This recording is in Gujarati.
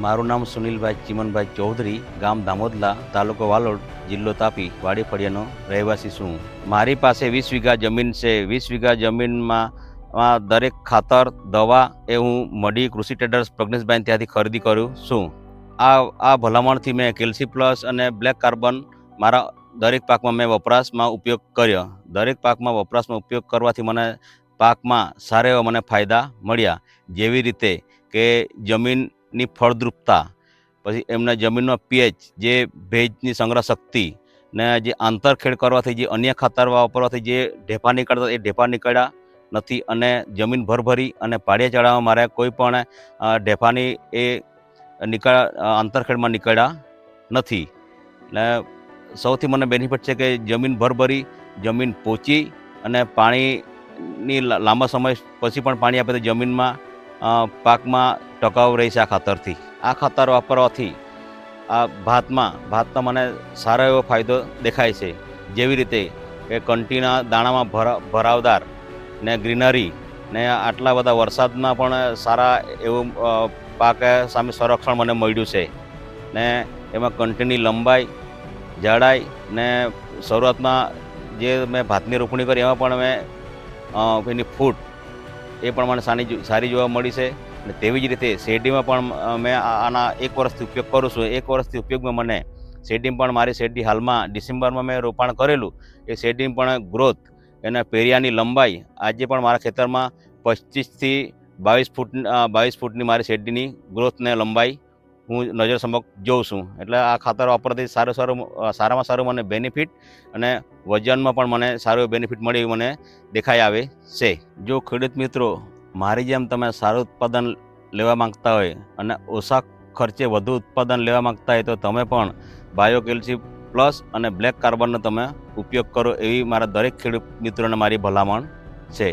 મારું નામ સુનિલભાઈ ચીમનભાઈ ચૌધરી, ગામ દામોદલા, તાલુકો વાલોડ, જિલ્લો તાપી, વાડી ફળિયાનો રહેવાસી છું. મારી પાસે 20 વીઘા જમીન છે. 20 વીઘા જમીનમાં દરેક ખાતર, દવા એ હું મડી કૃષિ ટ્રેડર્સ પ્રજ્ઞેશભાઈ ત્યાંથી ખરીદી કરું છું. આ ભલામણથી મેં કેલ્સી પ્લસ અને બ્લેક કાર્બન મારા દરેક પાકમાં મેં વપરાશમાં ઉપયોગ કર્યો. દરેક પાકમાં વપરાશમાં ઉપયોગ કરવાથી મને પાકમાં સારા એવા મને ફાયદા મળ્યા. જેવી રીતે કે જમીનની ફળદ્રુપતા, પછી એમના જમીનનો પીએચ, જે ભેજની સંગ્રહ શક્તિ ને જે આંતરખેડ કરવાથી જે અન્ય ખાતર વાપરવાથી જે ઢેફા નીકળતા એ ઢેફા નીકળ્યા નથી અને જમીન ભરભરી અને પાળિયા ચડાવવામાં મારે કોઈ પણ ઢેફાની એ આંતરખેડમાં નીકળ્યા નથી. એટલે સૌથી મને બેનિફિટ છે કે જમીન ભરભરી, જમીન પોચી અને પાણીની લાંબા સમય પછી પણ પાણી આપે તો જમીનમાં પાકમાં ટકાઉ રહી છે. આ ખાતરથી, આ ખાતર વાપરવાથી આ ભાતમાં મને સારો એવો ફાયદો દેખાય છે. જેવી રીતે કે કંટીના દાણામાં ભરાવદાર ને ગ્રીનરી ને આટલા બધા વરસાદમાં પણ સારા એવું પાક સામે સંરક્ષણ મને મળ્યું છે. ને એમાં કંટીની લંબાઈ, જાડાઈ ને શરૂઆતમાં જે મેં ભાતની રોપણી કરી એમાં પણ મેં એની ફૂટ એ પણ મને સારી જોવા મળી છે. અને તેવી જ રીતે શેરડીમાં પણ મેં આના 1 વર્ષથી ઉપયોગ કરું છું. 1 વર્ષથી ઉપયોગમાં મને શેરડીમાં પણ મારી શેરડી હાલમાં ડિસેમ્બરમાં મેં રોપાણ કરેલું એ શેરડીમાં પણ ગ્રોથ, એના પેરિયાની લંબાઈ આજે પણ મારા ખેતરમાં 25 થી 22 ફૂટની મારી શેરડીની ગ્રોથ ને લંબાઈ હું નજર સમક્ષ જોઉં છું. એટલે આ ખાતર વાપરવાથી સારામાં સારું મને બેનિફિટ અને વજનમાં પણ મને સારું બેનિફિટ મળે એવું મને દેખાઈ આવે છે. જો ખેડૂત મિત્રો મારી જેમ તમે સારું ઉત્પાદન લેવા માંગતા હોય અને ઓછા ખર્ચે વધુ ઉત્પાદન લેવા માંગતા હોય તો તમે પણ બાયોકેલ્સી પ્લસ અને બ્લેક કાર્બનનો તમે ઉપયોગ કરો એવી મારા દરેક ખેડૂત મિત્રોને મારી ભલામણ છે.